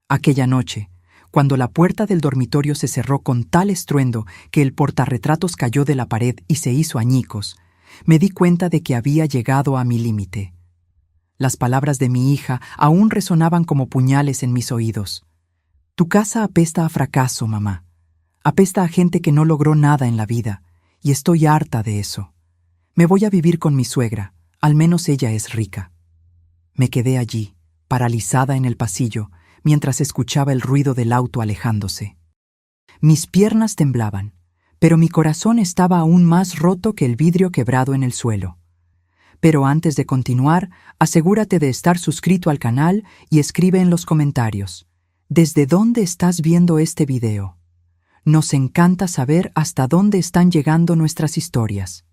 Aquella noche, cuando la puerta del dormitorio se cerró con tal estruendo que el portarretratos cayó de la pared y se hizo añicos, me di cuenta de que había llegado a mi límite. Las palabras de mi hija aún resonaban como puñales en mis oídos. Tu casa apesta a fracaso, mamá. Apesta a gente que no logró nada en la vida, y estoy harta de eso. Me voy a vivir con mi suegra, al menos ella es rica. Me quedé allí, paralizada en el pasillo, mientras escuchaba el ruido del auto alejándose. Mis piernas temblaban, pero mi corazón estaba aún más roto que el vidrio quebrado en el suelo. Pero antes de continuar, asegúrate de estar suscrito al canal y escribe en los comentarios: ¿desde dónde estás viendo este video? Nos encanta saber hasta dónde están llegando nuestras historias.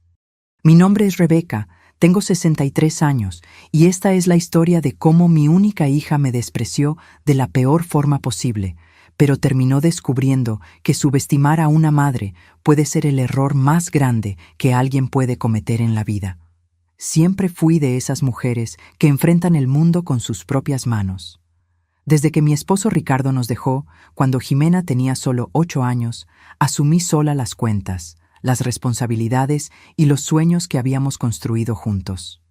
Mi nombre es Rebeca, tengo 63 años, y esta es la historia de cómo mi única hija me despreció de la peor forma posible, pero terminó descubriendo que subestimar a una madre puede ser el error más grande que alguien puede cometer en la vida. Siempre fui de esas mujeres que enfrentan el mundo con sus propias manos. Desde que mi esposo Ricardo nos dejó, cuando Jimena tenía solo 8 años, asumí sola las cuentas, las responsabilidades y los sueños que habíamos construido juntos.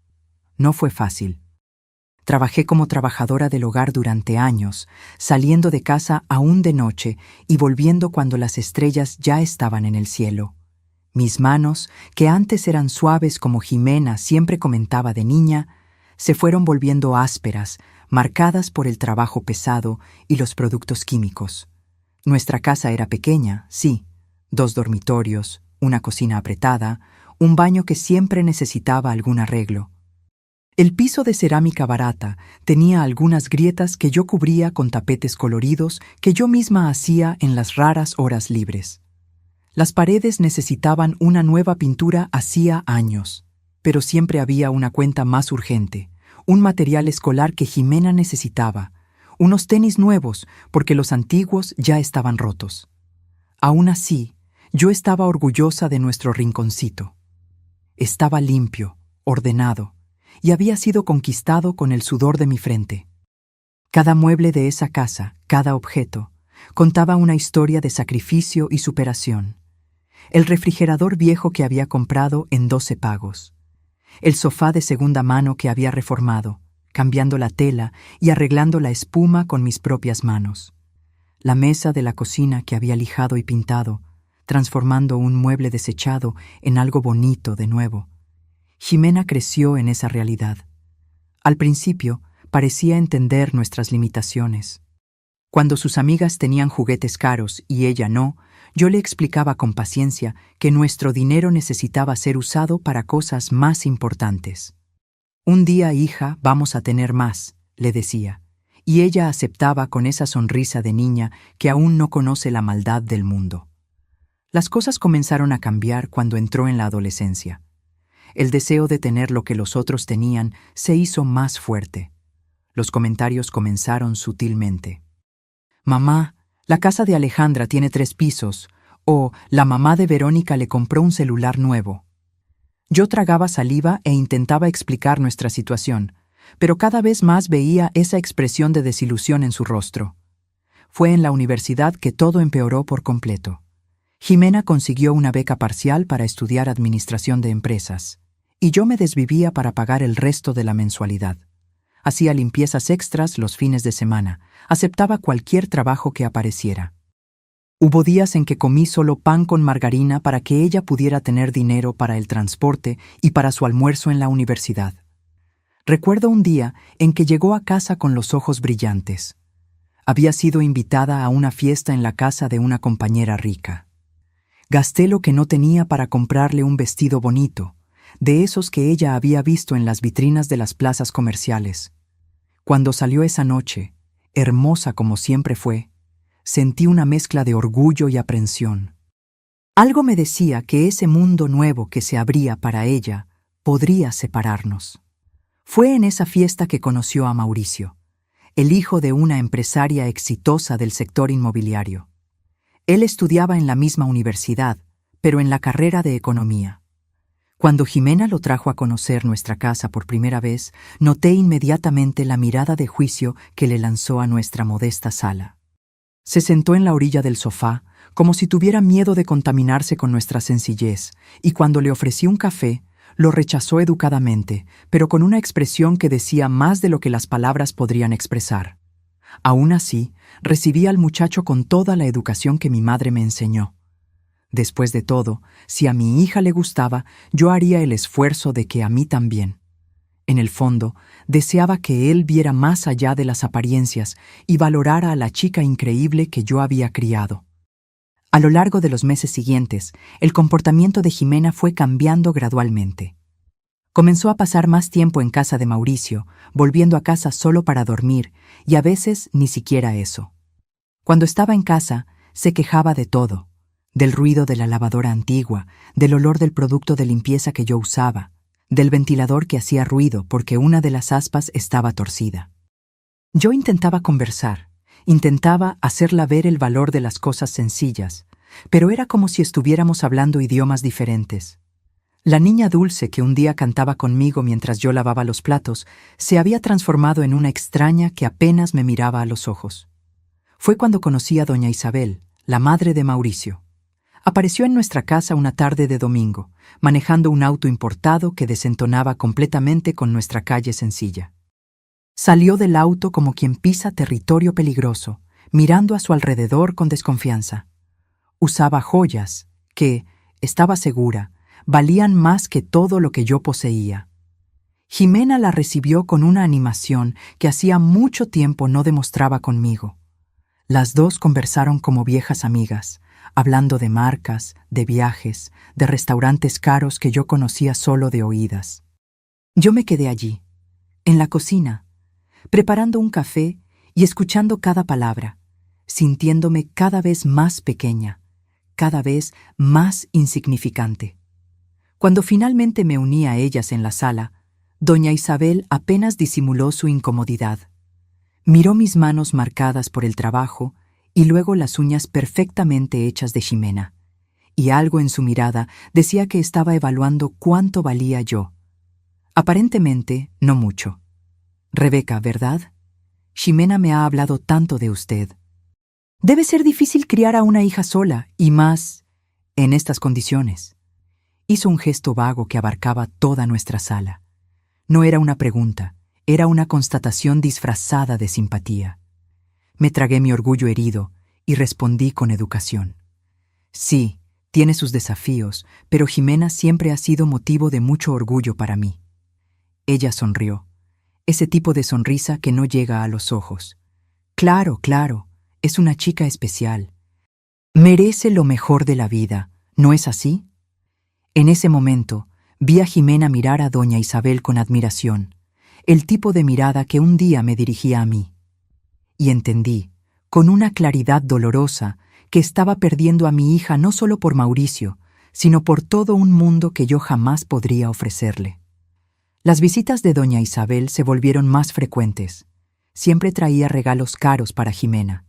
No fue fácil. Trabajé como trabajadora del hogar durante años, saliendo de casa aún de noche y volviendo cuando las estrellas ya estaban en el cielo. Mis manos, que antes eran suaves como Jimena siempre comentaba de niña, se fueron volviendo ásperas, marcadas por el trabajo pesado y los productos químicos. Nuestra casa era pequeña, sí, 2 dormitorios, una cocina apretada, un baño que siempre necesitaba algún arreglo. El piso de cerámica barata tenía algunas grietas que yo cubría con tapetes coloridos que yo misma hacía en las raras horas libres. Las paredes necesitaban una nueva pintura hacía años, pero siempre había una cuenta más urgente, un material escolar que Jimena necesitaba, unos tenis nuevos porque los antiguos ya estaban rotos. Aún así, yo estaba orgullosa de nuestro rinconcito. Estaba limpio, ordenado, y había sido conquistado con el sudor de mi frente. Cada mueble de esa casa, cada objeto, contaba una historia de sacrificio y superación. El refrigerador viejo que había comprado en 12 pagos. El sofá de segunda mano que había reformado, cambiando la tela y arreglando la espuma con mis propias manos. La mesa de la cocina que había lijado y pintado, transformando un mueble desechado en algo bonito de nuevo. Jimena creció en esa realidad. Al principio, parecía entender nuestras limitaciones. Cuando sus amigas tenían juguetes caros y ella no, yo le explicaba con paciencia que nuestro dinero necesitaba ser usado para cosas más importantes. Un día, hija, vamos a tener más, le decía, y ella aceptaba con esa sonrisa de niña que aún no conoce la maldad del mundo. Las cosas comenzaron a cambiar cuando entró en la adolescencia. El deseo de tener lo que los otros tenían se hizo más fuerte. Los comentarios comenzaron sutilmente. Mamá, la casa de Alejandra tiene 3 pisos, o la mamá de Verónica le compró un celular nuevo. Yo tragaba saliva e intentaba explicar nuestra situación, pero cada vez más veía esa expresión de desilusión en su rostro. Fue en la universidad que todo empeoró por completo. Jimena consiguió una beca parcial para estudiar administración de empresas, y yo me desvivía para pagar el resto de la mensualidad. Hacía limpiezas extras los fines de semana, aceptaba cualquier trabajo que apareciera. Hubo días en que comí solo pan con margarina para que ella pudiera tener dinero para el transporte y para su almuerzo en la universidad. Recuerdo un día en que llegó a casa con los ojos brillantes. Había sido invitada a una fiesta en la casa de una compañera rica. Gasté lo que no tenía para comprarle un vestido bonito, de esos que ella había visto en las vitrinas de las plazas comerciales. Cuando salió esa noche, hermosa como siempre fue, sentí una mezcla de orgullo y aprensión. Algo me decía que ese mundo nuevo que se abría para ella podría separarnos. Fue en esa fiesta que conoció a Mauricio, el hijo de una empresaria exitosa del sector inmobiliario. Él estudiaba en la misma universidad, pero en la carrera de economía. Cuando Jimena lo trajo a conocer nuestra casa por primera vez, noté inmediatamente la mirada de juicio que le lanzó a nuestra modesta sala. Se sentó en la orilla del sofá, como si tuviera miedo de contaminarse con nuestra sencillez, y cuando le ofrecí un café, lo rechazó educadamente, pero con una expresión que decía más de lo que las palabras podrían expresar. Aún así, recibí al muchacho con toda la educación que mi madre me enseñó. Después de todo, si a mi hija le gustaba, yo haría el esfuerzo de que a mí también. En el fondo, deseaba que él viera más allá de las apariencias y valorara a la chica increíble que yo había criado. A lo largo de los meses siguientes, el comportamiento de Jimena fue cambiando gradualmente. Comenzó a pasar más tiempo en casa de Mauricio, volviendo a casa solo para dormir, y a veces ni siquiera eso. Cuando estaba en casa, se quejaba de todo, del ruido de la lavadora antigua, del olor del producto de limpieza que yo usaba, del ventilador que hacía ruido porque una de las aspas estaba torcida. Yo intentaba conversar, intentaba hacerla ver el valor de las cosas sencillas, pero era como si estuviéramos hablando idiomas diferentes. La niña dulce que un día cantaba conmigo mientras yo lavaba los platos se había transformado en una extraña que apenas me miraba a los ojos. Fue cuando conocí a doña Isabel, la madre de Mauricio. Apareció en nuestra casa una tarde de domingo, manejando un auto importado que desentonaba completamente con nuestra calle sencilla. Salió del auto como quien pisa territorio peligroso, mirando a su alrededor con desconfianza. Usaba joyas que, estaba segura, valían más que todo lo que yo poseía. Jimena la recibió con una animación que hacía mucho tiempo no demostraba conmigo. Las dos conversaron como viejas amigas, hablando de marcas, de viajes, de restaurantes caros que yo conocía solo de oídas. Yo me quedé allí, en la cocina, preparando un café y escuchando cada palabra, sintiéndome cada vez más pequeña, cada vez más insignificante. Cuando finalmente me uní a ellas en la sala, doña Isabel apenas disimuló su incomodidad. Miró mis manos marcadas por el trabajo y luego las uñas perfectamente hechas de Jimena, y algo en su mirada decía que estaba evaluando cuánto valía yo. Aparentemente, no mucho. Rebeca, ¿verdad? Jimena me ha hablado tanto de usted. Debe ser difícil criar a una hija sola, y más en estas condiciones. Hizo un gesto vago que abarcaba toda nuestra sala. No era una pregunta, era una constatación disfrazada de simpatía. Me tragué mi orgullo herido y respondí con educación. Sí, tiene sus desafíos, pero Jimena siempre ha sido motivo de mucho orgullo para mí. Ella sonrió, ese tipo de sonrisa que no llega a los ojos. Claro, claro, es una chica especial. Merece lo mejor de la vida, ¿no es así? En ese momento, vi a Jimena mirar a doña Isabel con admiración, el tipo de mirada que un día me dirigía a mí. Y entendí, con una claridad dolorosa, que estaba perdiendo a mi hija no solo por Mauricio, sino por todo un mundo que yo jamás podría ofrecerle. Las visitas de doña Isabel se volvieron más frecuentes. Siempre traía regalos caros para Jimena,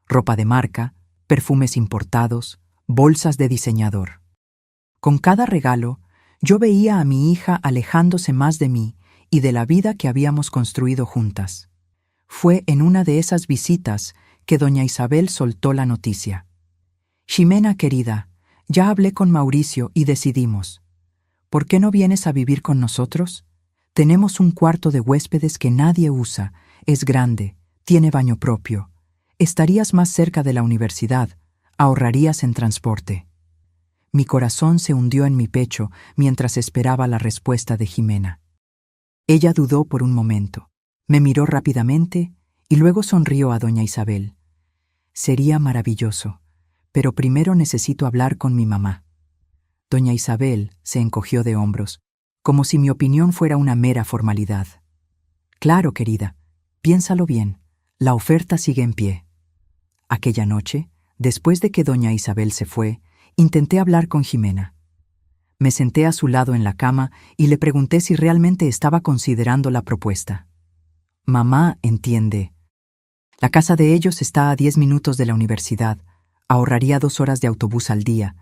ropa de marca, perfumes importados, bolsas de diseñador. Con cada regalo, yo veía a mi hija alejándose más de mí y de la vida que habíamos construido juntas. Fue en una de esas visitas que doña Isabel soltó la noticia. Jimena, querida, ya hablé con Mauricio y decidimos. ¿Por qué no vienes a vivir con nosotros? Tenemos un cuarto de huéspedes que nadie usa, es grande, tiene baño propio. Estarías más cerca de la universidad, ahorrarías en transporte. Mi corazón se hundió en mi pecho mientras esperaba la respuesta de Jimena. Ella dudó por un momento, me miró rápidamente y luego sonrió a doña Isabel. Sería maravilloso, pero primero necesito hablar con mi mamá. Doña Isabel se encogió de hombros, como si mi opinión fuera una mera formalidad. Claro, querida, piénsalo bien, la oferta sigue en pie. Aquella noche, después de que doña Isabel se fue, intenté hablar con Jimena. Me senté a su lado en la cama y le pregunté si realmente estaba considerando la propuesta. Mamá entiende. La casa de ellos está a 10 minutos de la universidad. Ahorraría 2 horas de autobús al día,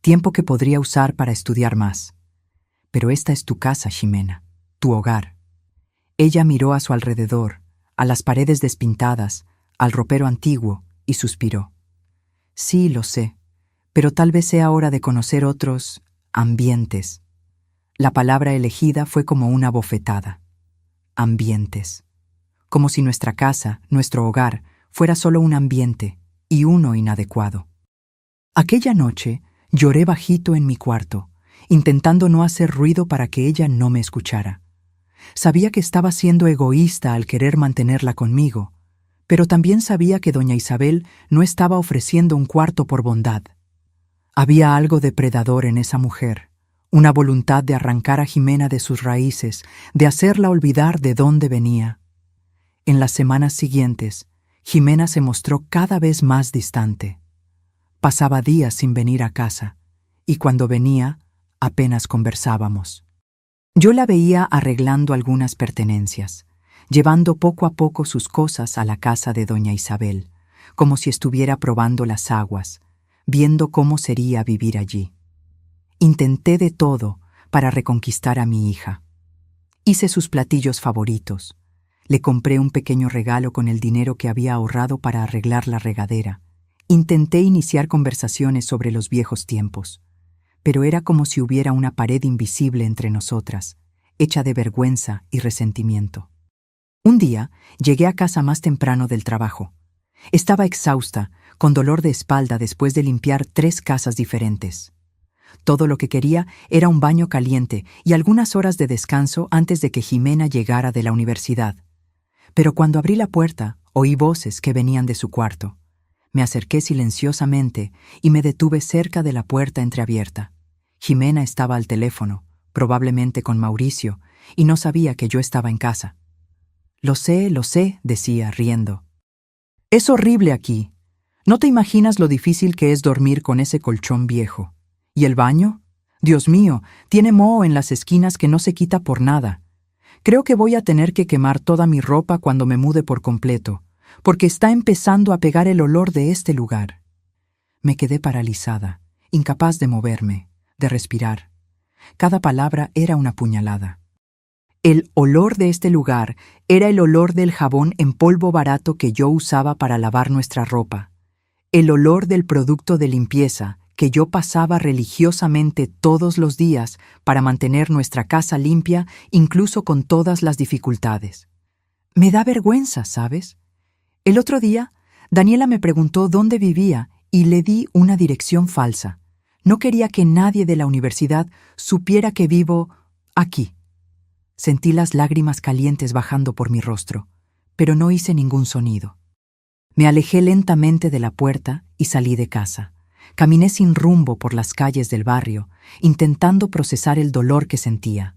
tiempo que podría usar para estudiar más. Pero esta es tu casa, Ximena, tu hogar. Ella miró a su alrededor, a las paredes despintadas, al ropero antiguo, y suspiró. Sí, lo sé, pero tal vez sea hora de conocer otros ambientes. La palabra elegida fue como una bofetada. Ambientes. Como si nuestra casa, nuestro hogar, fuera solo un ambiente, y uno inadecuado. Aquella noche lloré bajito en mi cuarto, intentando no hacer ruido para que ella no me escuchara. Sabía que estaba siendo egoísta al querer mantenerla conmigo, pero también sabía que doña Isabel no estaba ofreciendo un cuarto por bondad. Había algo depredador en esa mujer, una voluntad de arrancar a Ximena de sus raíces, de hacerla olvidar de dónde venía. En las semanas siguientes, Ximena se mostró cada vez más distante. Pasaba días sin venir a casa, y cuando venía, apenas conversábamos. Yo la veía arreglando algunas pertenencias, llevando poco a poco sus cosas a la casa de doña Isabel, como si estuviera probando las aguas, viendo cómo sería vivir allí. Intenté de todo para reconquistar a mi hija. Hice sus platillos favoritos. Le compré un pequeño regalo con el dinero que había ahorrado para arreglar la regadera. Intenté iniciar conversaciones sobre los viejos tiempos, pero era como si hubiera una pared invisible entre nosotras, hecha de vergüenza y resentimiento. Un día llegué a casa más temprano del trabajo. Estaba exhausta, con dolor de espalda después de limpiar 3 casas diferentes. Todo lo que quería era un baño caliente y algunas horas de descanso antes de que Ximena llegara de la universidad. Pero cuando abrí la puerta, oí voces que venían de su cuarto. Me acerqué silenciosamente y me detuve cerca de la puerta entreabierta. Ximena estaba al teléfono, probablemente con Mauricio, y no sabía que yo estaba en casa. Lo sé, decía, riendo. Es horrible aquí. ¿No te imaginas lo difícil que es dormir con ese colchón viejo? ¿Y el baño? Dios mío, tiene moho en las esquinas que no se quita por nada. Creo que voy a tener que quemar toda mi ropa cuando me mude por completo, porque está empezando a pegar el olor de este lugar. Me quedé paralizada, incapaz de moverme, de respirar. Cada palabra era una puñalada. El olor de este lugar era el olor del jabón en polvo barato que yo usaba para lavar nuestra ropa, el olor del producto de limpieza que yo pasaba religiosamente todos los días para mantener nuestra casa limpia incluso con todas las dificultades. Me da vergüenza, ¿sabes? El otro día, Daniela me preguntó dónde vivía y le di una dirección falsa. No quería que nadie de la universidad supiera que vivo aquí. Sentí las lágrimas calientes bajando por mi rostro, pero no hice ningún sonido. Me alejé lentamente de la puerta y salí de casa. Caminé sin rumbo por las calles del barrio, intentando procesar el dolor que sentía.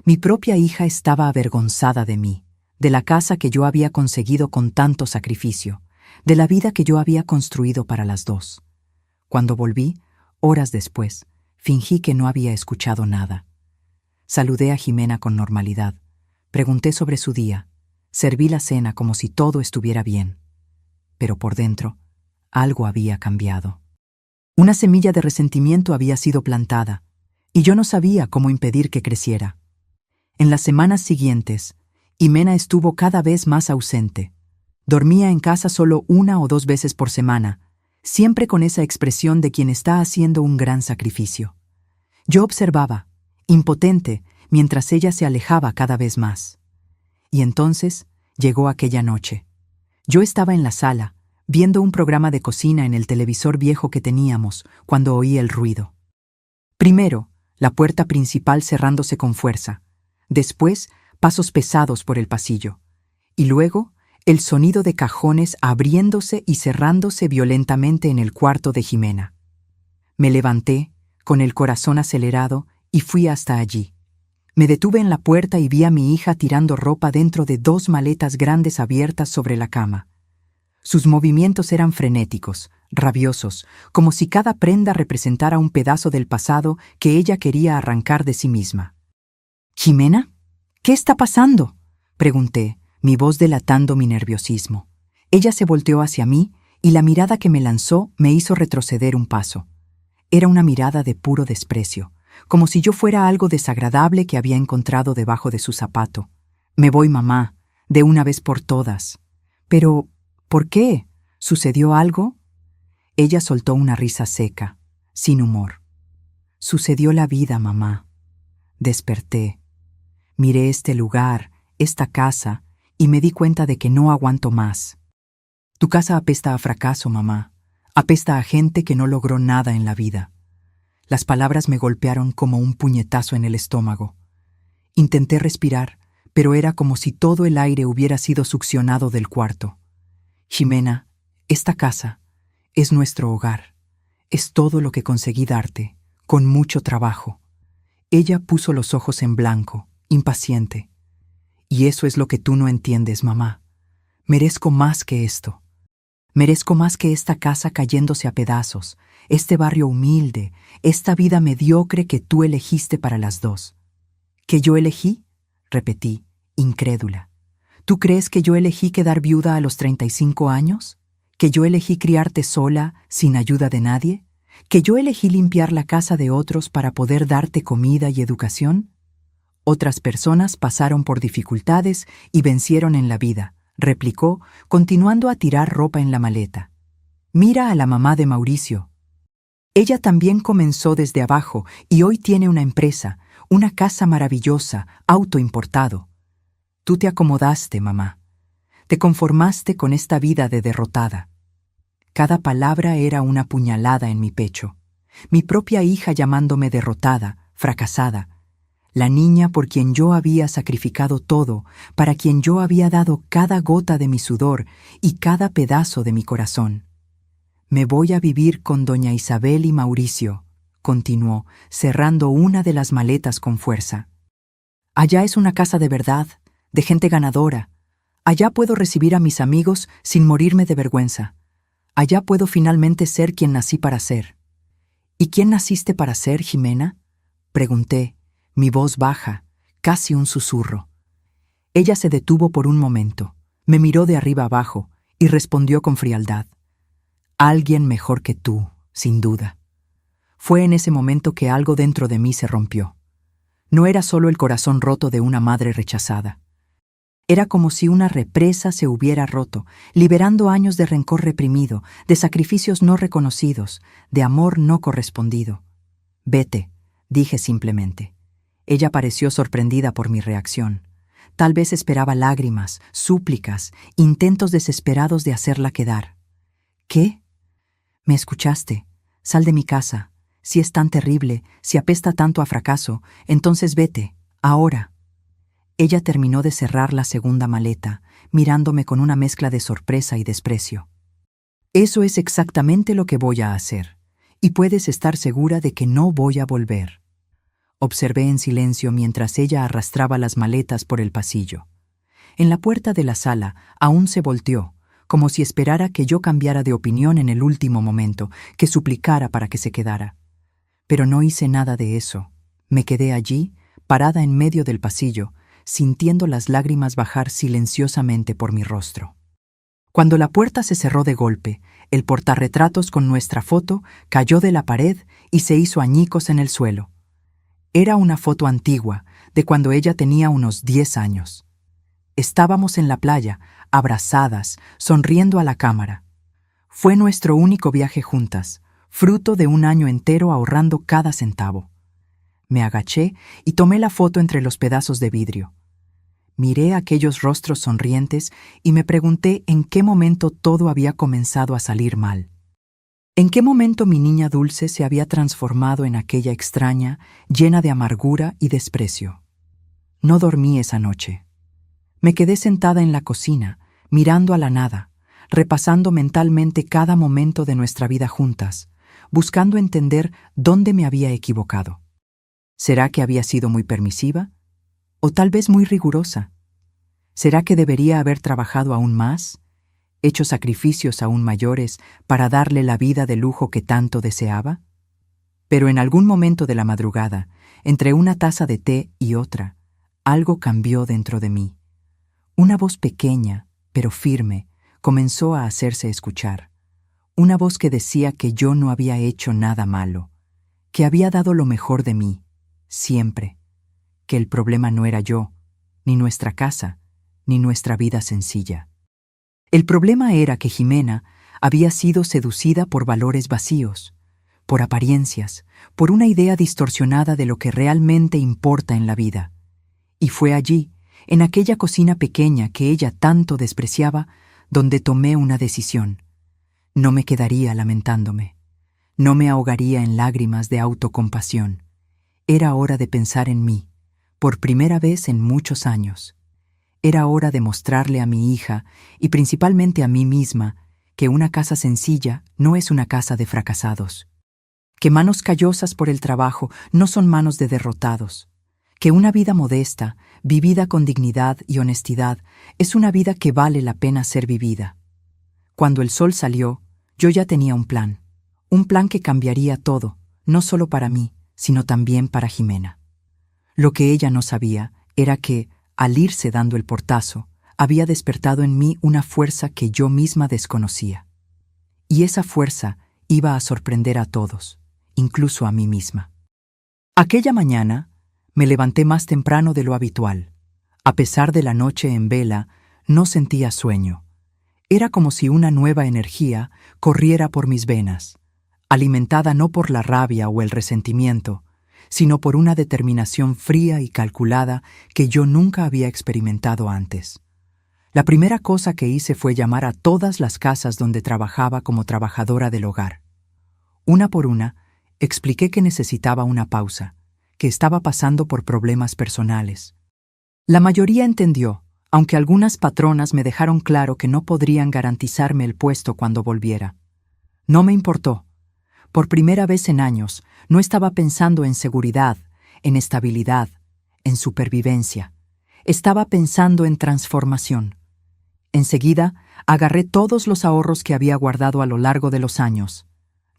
Mi propia hija estaba avergonzada de mí, de la casa que yo había conseguido con tanto sacrificio, de la vida que yo había construido para las dos. Cuando volví, horas después, fingí que no había escuchado nada. Saludé a Ximena con normalidad. Pregunté sobre su día. Serví la cena como si todo estuviera bien. Pero por dentro, algo había cambiado. Una semilla de resentimiento había sido plantada, y yo no sabía cómo impedir que creciera. En las semanas siguientes, Ximena estuvo cada vez más ausente. Dormía en casa solo 1 o 2 veces por semana, siempre con esa expresión de quien está haciendo un gran sacrificio. Yo observaba, impotente, mientras ella se alejaba cada vez más. Y entonces llegó aquella noche. Yo estaba en la sala, viendo un programa de cocina en el televisor viejo que teníamos, cuando oí el ruido. Primero, la puerta principal cerrándose con fuerza. Después, pasos pesados por el pasillo. Y luego, el sonido de cajones abriéndose y cerrándose violentamente en el cuarto de Ximena. Me levanté, con el corazón acelerado, y fui hasta allí. Me detuve en la puerta y vi a mi hija tirando ropa dentro de 2 maletas grandes abiertas sobre la cama. Sus movimientos eran frenéticos, rabiosos, como si cada prenda representara un pedazo del pasado que ella quería arrancar de sí misma. «¿Ximena? ¿Qué está pasando?», pregunté, mi voz delatando mi nerviosismo. Ella se volteó hacia mí y la mirada que me lanzó me hizo retroceder un paso. Era una mirada de puro desprecio, como si yo fuera algo desagradable que había encontrado debajo de su zapato. Me voy, mamá, de una vez por todas. Pero, ¿por qué? ¿Sucedió algo? Ella soltó una risa seca, sin humor. Sucedió la vida, mamá. Desperté. Miré este lugar, esta casa, y me di cuenta de que no aguanto más. Tu casa apesta a fracaso, mamá. Apesta a gente que no logró nada en la vida. Las palabras me golpearon como un puñetazo en el estómago. Intenté respirar, pero era como si todo el aire hubiera sido succionado del cuarto. Ximena, esta casa es nuestro hogar. Es todo lo que conseguí darte, con mucho trabajo. Ella puso los ojos en blanco, impaciente. Y eso es lo que tú no entiendes, mamá. Merezco más que esto. Merezco más que esta casa cayéndose a pedazos, este barrio humilde, esta vida mediocre que tú elegiste para las dos. ¿Que yo elegí? Repetí, incrédula. ¿Tú crees que yo elegí quedar viuda a los 35 años? ¿Que yo elegí criarte sola, sin ayuda de nadie? ¿Que yo elegí limpiar la casa de otros para poder darte comida y educación? Otras personas pasaron por dificultades y vencieron en la vida, replicó, continuando a tirar ropa en la maleta. Mira a la mamá de Mauricio. Ella también comenzó desde abajo y hoy tiene una empresa, una casa maravillosa, auto importado. Tú te acomodaste, mamá. Te conformaste con esta vida de derrotada. Cada palabra era una puñalada en mi pecho. Mi propia hija llamándome derrotada, fracasada. La niña por quien yo había sacrificado todo, para quien yo había dado cada gota de mi sudor y cada pedazo de mi corazón. Me voy a vivir con doña Isabel y Mauricio, continuó, cerrando una de las maletas con fuerza. Allá es una casa de verdad, de gente ganadora. Allá puedo recibir a mis amigos sin morirme de vergüenza. Allá puedo finalmente ser quien nací para ser. ¿Y quién naciste para ser, Ximena? Pregunté, mi voz baja, casi un susurro. Ella se detuvo por un momento, me miró de arriba abajo y respondió con frialdad. Alguien mejor que tú, sin duda. Fue en ese momento que algo dentro de mí se rompió. No era solo el corazón roto de una madre rechazada. Era como si una represa se hubiera roto, liberando años de rencor reprimido, de sacrificios no reconocidos, de amor no correspondido. Vete, dije simplemente. Ella pareció sorprendida por mi reacción. Tal vez esperaba lágrimas, súplicas, intentos desesperados de hacerla quedar. ¿Qué? ¿Me escuchaste? Sal de mi casa. Si es tan terrible, si apesta tanto a fracaso, entonces vete, ahora. Ella terminó de cerrar la segunda maleta, mirándome con una mezcla de sorpresa y desprecio. Eso es exactamente lo que voy a hacer, y puedes estar segura de que no voy a volver. Observé en silencio mientras ella arrastraba las maletas por el pasillo. En la puerta de la sala aún se volteó, como si esperara que yo cambiara de opinión en el último momento, que suplicara para que se quedara. Pero no hice nada de eso. Me quedé allí, parada en medio del pasillo, sintiendo las lágrimas bajar silenciosamente por mi rostro. Cuando la puerta se cerró de golpe, el portarretratos con nuestra foto cayó de la pared y se hizo añicos en el suelo. Era una foto antigua, de cuando ella tenía unos 10 años. Estábamos en la playa, abrazadas, sonriendo a la cámara. Fue nuestro único viaje juntas, fruto de un año entero ahorrando cada centavo. Me agaché y tomé la foto entre los pedazos de vidrio. Miré aquellos rostros sonrientes y me pregunté en qué momento todo había comenzado a salir mal. ¿En qué momento mi niña dulce se había transformado en aquella extraña, llena de amargura y desprecio? No dormí esa noche. Me quedé sentada en la cocina, mirando a la nada, repasando mentalmente cada momento de nuestra vida juntas, buscando entender dónde me había equivocado. ¿Será que había sido muy permisiva? ¿O tal vez muy rigurosa? ¿Será que debería haber trabajado aún más, hecho sacrificios aún mayores para darle la vida de lujo que tanto deseaba? Pero en algún momento de la madrugada, entre una taza de té y otra, algo cambió dentro de mí. Una voz pequeña, pero firme, comenzó a hacerse escuchar. Una voz que decía que yo no había hecho nada malo, que había dado lo mejor de mí, siempre, que el problema no era yo, ni nuestra casa, ni nuestra vida sencilla. El problema era que Jimena había sido seducida por valores vacíos, por apariencias, por una idea distorsionada de lo que realmente importa en la vida. Y fue allí, en aquella cocina pequeña que ella tanto despreciaba, donde tomé una decisión. No me quedaría lamentándome. No me ahogaría en lágrimas de autocompasión. Era hora de pensar en mí, por primera vez en muchos años. Era hora de mostrarle a mi hija, y principalmente a mí misma, que una casa sencilla no es una casa de fracasados. Que manos callosas por el trabajo no son manos de derrotados. Que una vida modesta, vivida con dignidad y honestidad, es una vida que vale la pena ser vivida. Cuando el sol salió, yo ya tenía un plan que cambiaría todo, no solo para mí, sino también para Jimena. Lo que ella no sabía era que, al irse dando el portazo, había despertado en mí una fuerza que yo misma desconocía. Y esa fuerza iba a sorprender a todos, incluso a mí misma. Aquella mañana, me levanté más temprano de lo habitual. A pesar de la noche en vela, no sentía sueño. Era como si una nueva energía corriera por mis venas, alimentada no por la rabia o el resentimiento, sino por una determinación fría y calculada que yo nunca había experimentado antes. La primera cosa que hice fue llamar a todas las casas donde trabajaba como trabajadora del hogar. Una por una, expliqué que necesitaba una pausa, que estaba pasando por problemas personales. La mayoría entendió, aunque algunas patronas me dejaron claro que no podrían garantizarme el puesto cuando volviera. No me importó. Por primera vez en años, no estaba pensando en seguridad, en estabilidad, en supervivencia. Estaba pensando en transformación. Enseguida, agarré todos los ahorros que había guardado a lo largo de los años.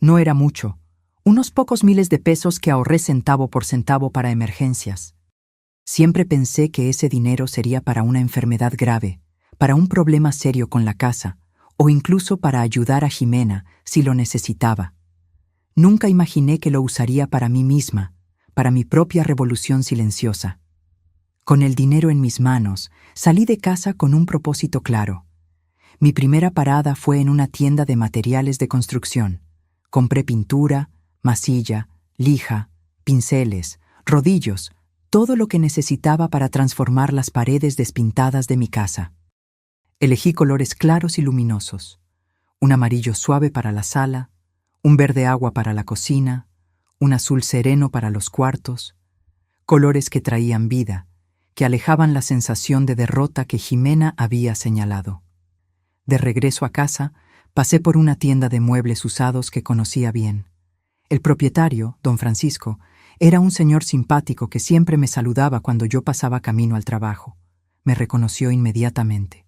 No era mucho, unos pocos miles de pesos que ahorré centavo por centavo para emergencias. Siempre pensé que ese dinero sería para una enfermedad grave, para un problema serio con la casa, o incluso para ayudar a Jimena si lo necesitaba. Nunca imaginé que lo usaría para mí misma, para mi propia revolución silenciosa. Con el dinero en mis manos, salí de casa con un propósito claro. Mi primera parada fue en una tienda de materiales de construcción. Compré pintura, masilla, lija, pinceles, rodillos, todo lo que necesitaba para transformar las paredes despintadas de mi casa. Elegí colores claros y luminosos, un amarillo suave para la sala, un verde agua para la cocina, un azul sereno para los cuartos, colores que traían vida, que alejaban la sensación de derrota que Jimena había señalado. De regreso a casa, pasé por una tienda de muebles usados que conocía bien. El propietario, don Francisco, era un señor simpático que siempre me saludaba cuando yo pasaba camino al trabajo. Me reconoció inmediatamente.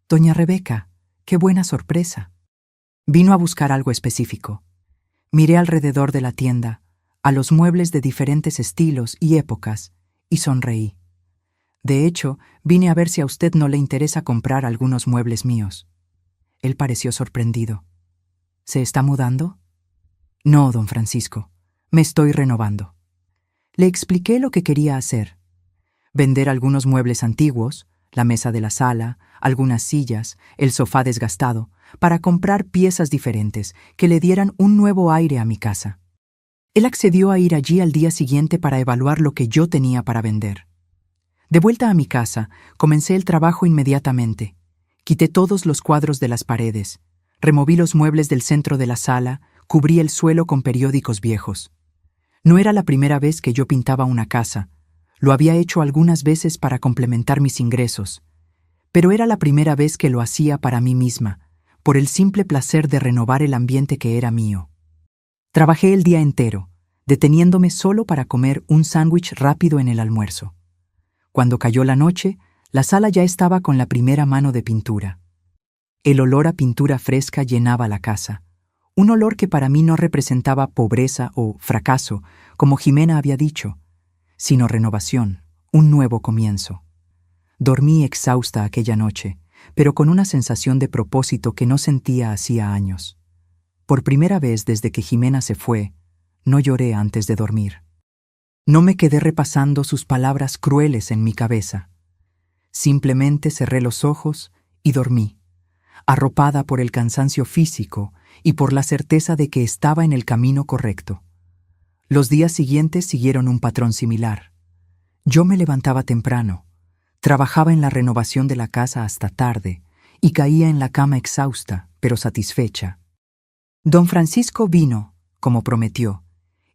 «Doña Rebeca, qué buena sorpresa». Vino a buscar algo específico. Miré alrededor de la tienda, a los muebles de diferentes estilos y épocas, y sonreí. De hecho, vine a ver si a usted no le interesa comprar algunos muebles míos. Él pareció sorprendido. ¿Se está mudando? No, don Francisco. Me estoy renovando. Le expliqué lo que quería hacer. Vender algunos muebles antiguos, la mesa de la sala, algunas sillas, el sofá desgastado, para comprar piezas diferentes que le dieran un nuevo aire a mi casa. Él accedió a ir allí al día siguiente para evaluar lo que yo tenía para vender. De vuelta a mi casa, comencé el trabajo inmediatamente. Quité todos los cuadros de las paredes, removí los muebles del centro de la sala, cubrí el suelo con periódicos viejos. No era la primera vez que yo pintaba una casa. Lo había hecho algunas veces para complementar mis ingresos, pero era la primera vez que lo hacía para mí misma, por el simple placer de renovar el ambiente que era mío. Trabajé el día entero, deteniéndome solo para comer un sándwich rápido en el almuerzo. Cuando cayó la noche, la sala ya estaba con la primera mano de pintura. El olor a pintura fresca llenaba la casa, un olor que para mí no representaba pobreza o fracaso, como Jimena había dicho, sino renovación, un nuevo comienzo. Dormí exhausta aquella noche, pero con una sensación de propósito que no sentía hacía años. Por primera vez desde que Jimena se fue, no lloré antes de dormir. No me quedé repasando sus palabras crueles en mi cabeza. Simplemente cerré los ojos y dormí, arropada por el cansancio físico y por la certeza de que estaba en el camino correcto. Los días siguientes siguieron un patrón similar. Yo me levantaba temprano, trabajaba en la renovación de la casa hasta tarde y caía en la cama exhausta, pero satisfecha. Don Francisco vino, como prometió,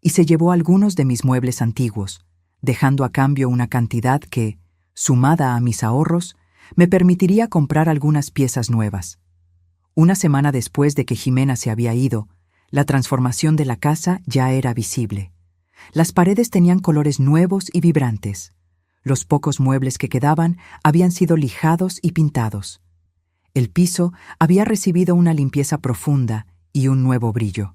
y se llevó algunos de mis muebles antiguos, dejando a cambio una cantidad que, sumada a mis ahorros, me permitiría comprar algunas piezas nuevas. Una semana después de que Jimena se había ido, la transformación de la casa ya era visible. Las paredes tenían colores nuevos y vibrantes. Los pocos muebles que quedaban habían sido lijados y pintados. El piso había recibido una limpieza profunda y un nuevo brillo.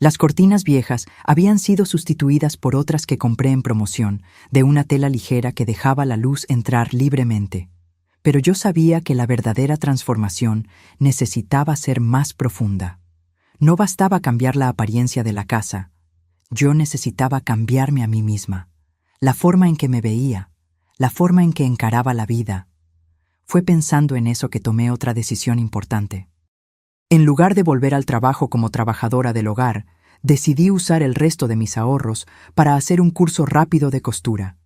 Las cortinas viejas habían sido sustituidas por otras que compré en promoción, de una tela ligera que dejaba la luz entrar libremente. Pero yo sabía que la verdadera transformación necesitaba ser más profunda. No bastaba cambiar la apariencia de la casa. Yo necesitaba cambiarme a mí misma, la forma en que me veía, la forma en que encaraba la vida. Fue pensando en eso que tomé otra decisión importante. En lugar de volver al trabajo como trabajadora del hogar, decidí usar el resto de mis ahorros para hacer un curso rápido de costura.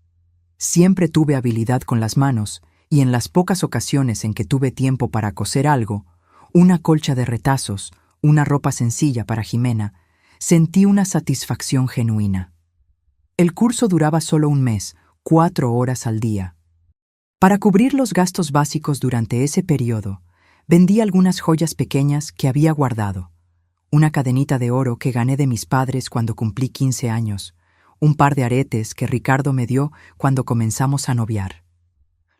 Siempre tuve habilidad con las manos y en las pocas ocasiones en que tuve tiempo para coser algo, una colcha de retazos, una ropa sencilla para Jimena, sentí una satisfacción genuina. El curso duraba solo un mes, 4 horas al día. Para cubrir los gastos básicos durante ese periodo, vendí algunas joyas pequeñas que había guardado. Una cadenita de oro que gané de mis padres cuando cumplí 15 años, un par de aretes que Ricardo me dio cuando comenzamos a noviar.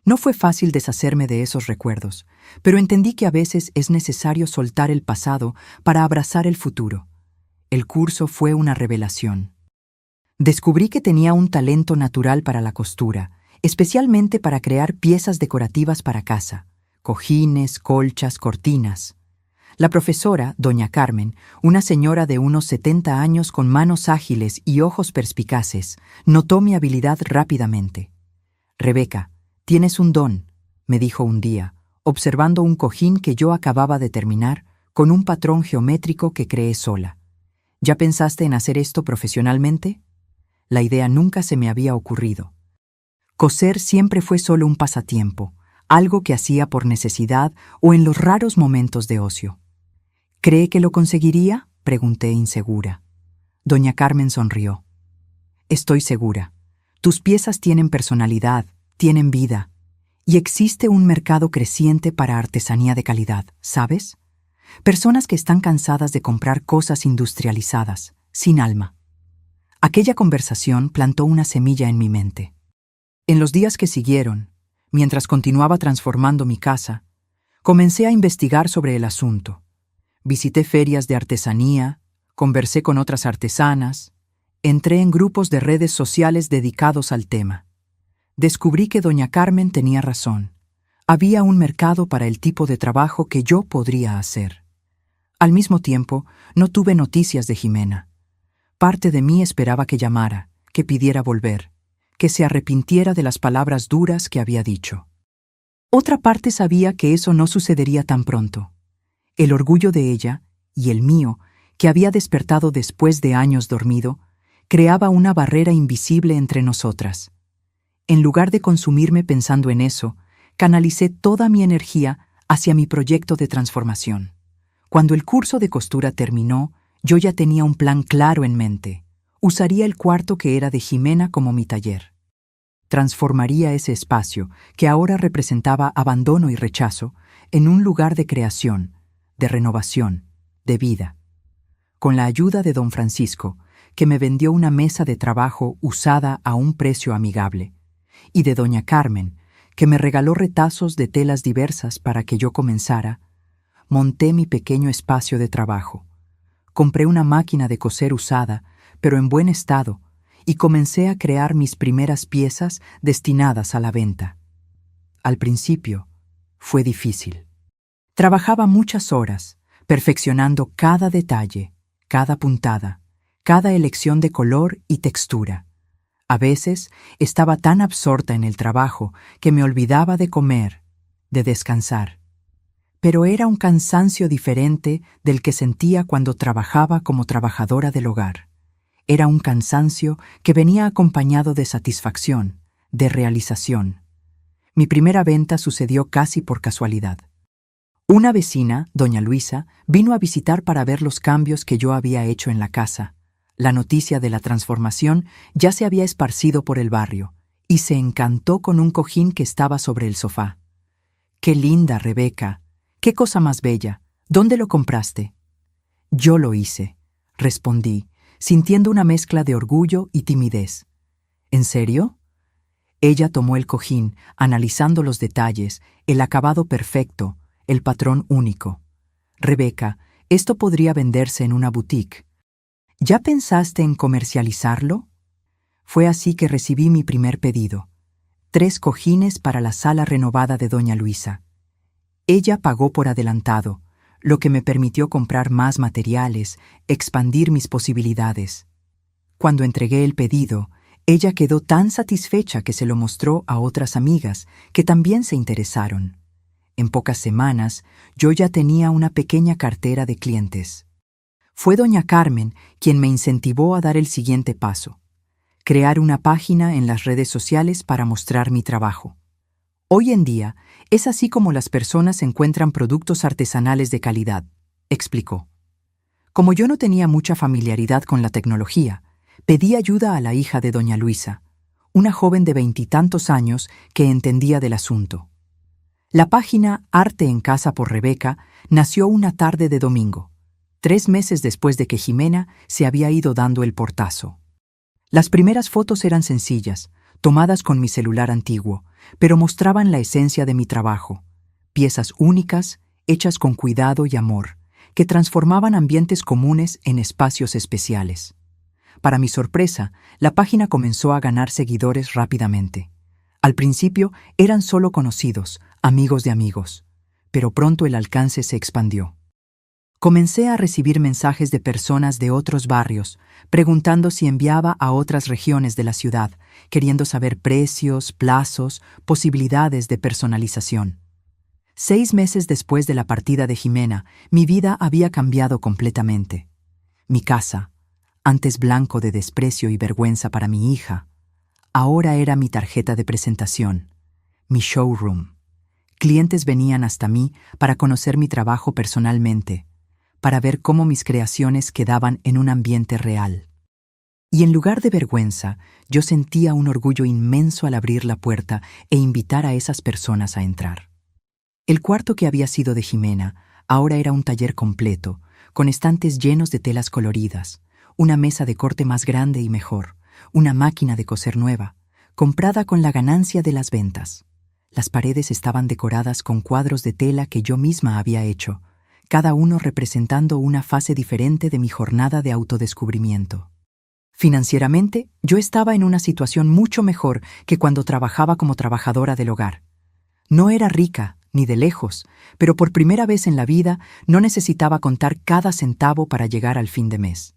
No fue fácil deshacerme de esos recuerdos, pero entendí que a veces es necesario soltar el pasado para abrazar el futuro. El curso fue una revelación. Descubrí que tenía un talento natural para la costura, especialmente para crear piezas decorativas para casa, cojines, colchas, cortinas. La profesora, doña Carmen, una señora de unos 70 años con manos ágiles y ojos perspicaces, notó mi habilidad rápidamente. «Rebeca, tienes un don», me dijo un día, observando un cojín que yo acababa de terminar con un patrón geométrico que creé sola. «¿Ya pensaste en hacer esto profesionalmente?» La idea nunca se me había ocurrido. Coser siempre fue solo un pasatiempo, algo que hacía por necesidad o en los raros momentos de ocio. «¿Cree que lo conseguiría?», pregunté insegura. Doña Carmen sonrió. «Estoy segura. Tus piezas tienen personalidad, tienen vida, y existe un mercado creciente para artesanía de calidad, ¿sabes? Personas que están cansadas de comprar cosas industrializadas, sin alma». Aquella conversación plantó una semilla en mi mente. En los días que siguieron, mientras continuaba transformando mi casa, comencé a investigar sobre el asunto. Visité ferias de artesanía, conversé con otras artesanas, entré en grupos de redes sociales dedicados al tema. Descubrí que doña Carmen tenía razón. Había un mercado para el tipo de trabajo que yo podría hacer. Al mismo tiempo, no tuve noticias de Jimena. Parte de mí esperaba que llamara, que pidiera volver, que se arrepintiera de las palabras duras que había dicho. Otra parte sabía que eso no sucedería tan pronto. El orgullo de ella, y el mío, que había despertado después de años dormido, creaba una barrera invisible entre nosotras. En lugar de consumirme pensando en eso, canalicé toda mi energía hacia mi proyecto de transformación. Cuando el curso de costura terminó, yo ya tenía un plan claro en mente. Usaría el cuarto que era de Jimena como mi taller. Transformaría ese espacio, que ahora representaba abandono y rechazo, en un lugar de creación, de renovación, de vida. Con la ayuda de don Francisco, que me vendió una mesa de trabajo usada a un precio amigable, y de doña Carmen, que me regaló retazos de telas diversas para que yo comenzara, monté mi pequeño espacio de trabajo. Compré una máquina de coser usada, pero en buen estado, y comencé a crear mis primeras piezas destinadas a la venta. Al principio, fue difícil. Trabajaba muchas horas, perfeccionando cada detalle, cada puntada, cada elección de color y textura. A veces estaba tan absorta en el trabajo que me olvidaba de comer, de descansar. Pero era un cansancio diferente del que sentía cuando trabajaba como trabajadora del hogar. Era un cansancio que venía acompañado de satisfacción, de realización. Mi primera venta sucedió casi por casualidad. Una vecina, doña Luisa, vino a visitar para ver los cambios que yo había hecho en la casa. La noticia de la transformación ya se había esparcido por el barrio, y se encantó con un cojín que estaba sobre el sofá. ¡Qué linda, Rebeca! ¡Qué cosa más bella! ¿Dónde lo compraste? Yo lo hice, respondí, sintiendo una mezcla de orgullo y timidez. ¿En serio? Ella tomó el cojín, analizando los detalles, el acabado perfecto, el patrón único. Rebeca, esto podría venderse en una boutique. ¿Ya pensaste en comercializarlo? Fue así que recibí mi primer pedido. 3 cojines para la sala renovada de doña Luisa. Ella pagó por adelantado, lo que me permitió comprar más materiales, expandir mis posibilidades. Cuando entregué el pedido, ella quedó tan satisfecha que se lo mostró a otras amigas, que también se interesaron. En pocas semanas, yo ya tenía una pequeña cartera de clientes. Fue doña Carmen quien me incentivó a dar el siguiente paso: crear una página en las redes sociales para mostrar mi trabajo. Hoy en día, es así como las personas encuentran productos artesanales de calidad, explicó. Como yo no tenía mucha familiaridad con la tecnología, pedí ayuda a la hija de doña Luisa, una joven de 20 y tantos años que entendía del asunto. La página Arte en Casa por Rebeca nació una tarde de domingo, 3 meses después de que Jimena se había ido dando el portazo. Las primeras fotos eran sencillas, tomadas con mi celular antiguo, pero mostraban la esencia de mi trabajo, piezas únicas, hechas con cuidado y amor, que transformaban ambientes comunes en espacios especiales. Para mi sorpresa, la página comenzó a ganar seguidores rápidamente. Al principio eran solo conocidos, amigos de amigos, pero pronto el alcance se expandió. Comencé a recibir mensajes de personas de otros barrios, preguntando si enviaba a otras regiones de la ciudad, queriendo saber precios, plazos, posibilidades de personalización. 6 meses después de la partida de Jimena, mi vida había cambiado completamente. Mi casa, antes blanco de desprecio y vergüenza para mi hija, ahora era mi tarjeta de presentación, mi showroom. Clientes venían hasta mí para conocer mi trabajo personalmente, para ver cómo mis creaciones quedaban en un ambiente real. Y en lugar de vergüenza, yo sentía un orgullo inmenso al abrir la puerta e invitar a esas personas a entrar. El cuarto que había sido de Jimena ahora era un taller completo, con estantes llenos de telas coloridas, una mesa de corte más grande y mejor, una máquina de coser nueva, comprada con la ganancia de las ventas. Las paredes estaban decoradas con cuadros de tela que yo misma había hecho, cada uno representando una fase diferente de mi jornada de autodescubrimiento. Financieramente, yo estaba en una situación mucho mejor que cuando trabajaba como trabajadora del hogar. No era rica, ni de lejos, pero por primera vez en la vida no necesitaba contar cada centavo para llegar al fin de mes.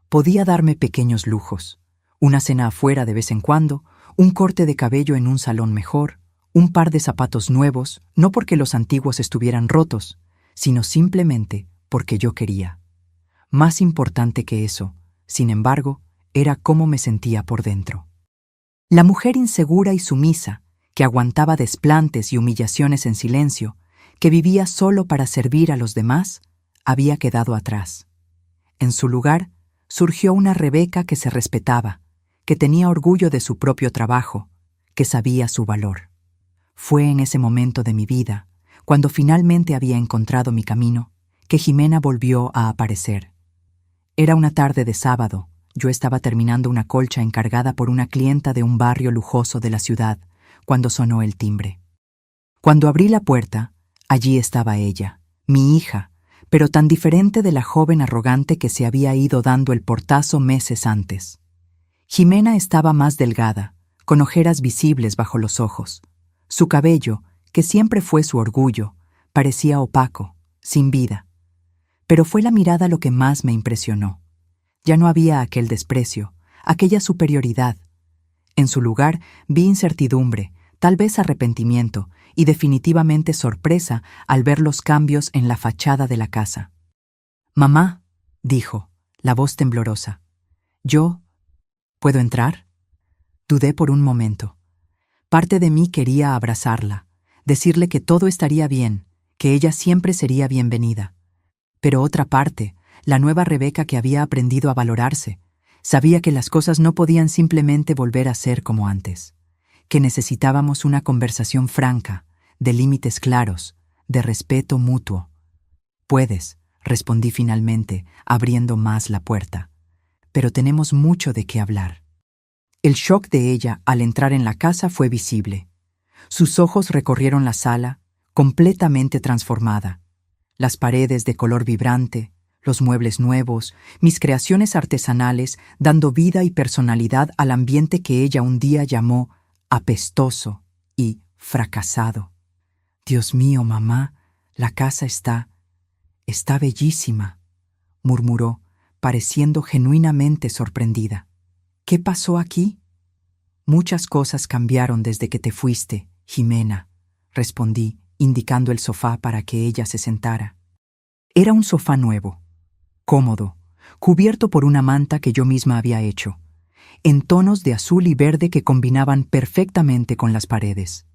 Podía darme pequeños lujos, una cena afuera de vez en cuando, un corte de cabello en un salón mejor, un par de zapatos nuevos, no porque los antiguos estuvieran rotos, sino simplemente porque yo quería. Más importante que eso, sin embargo, era cómo me sentía por dentro. La mujer insegura y sumisa, que aguantaba desplantes y humillaciones en silencio, que vivía solo para servir a los demás, había quedado atrás. En su lugar, surgió una Rebeca que se respetaba, que tenía orgullo de su propio trabajo, que sabía su valor. Fue en ese momento de mi vida, cuando finalmente había encontrado mi camino, que Jimena volvió a aparecer. Era una tarde de sábado. Yo estaba terminando una colcha encargada por una clienta de un barrio lujoso de la ciudad, cuando sonó el timbre. Cuando abrí la puerta, allí estaba ella, mi hija, pero tan diferente de la joven arrogante que se había ido dando el portazo meses antes. Jimena estaba más delgada, con ojeras visibles bajo los ojos. Su cabello, que siempre fue su orgullo, parecía opaco, sin vida. Pero fue la mirada lo que más me impresionó. Ya no había aquel desprecio, aquella superioridad. En su lugar vi incertidumbre, tal vez arrepentimiento y definitivamente sorpresa al ver los cambios en la fachada de la casa. «Mamá», dijo, la voz temblorosa. «¿Yo puedo entrar?» Dudé por un momento. Parte de mí quería abrazarla, decirle que todo estaría bien, que ella siempre sería bienvenida. Pero otra parte, la nueva Rebeca que había aprendido a valorarse, sabía que las cosas no podían simplemente volver a ser como antes, que necesitábamos una conversación franca, de límites claros, de respeto mutuo. «Puedes», respondí finalmente, abriendo más la puerta. «Pero tenemos mucho de qué hablar». El shock de ella al entrar en la casa fue visible. Sus ojos recorrieron la sala, completamente transformada. Las paredes de color vibrante, los muebles nuevos, mis creaciones artesanales dando vida y personalidad al ambiente que ella un día llamó apestoso y fracasado. «Dios mío, mamá, la casa está bellísima», murmuró, pareciendo genuinamente sorprendida. «¿Qué pasó aquí?» «Muchas cosas cambiaron desde que te fuiste, Jimena», respondí, indicando el sofá para que ella se sentara. Era un sofá nuevo, cómodo, cubierto por una manta que yo misma había hecho, en tonos de azul y verde que combinaban perfectamente con las paredes.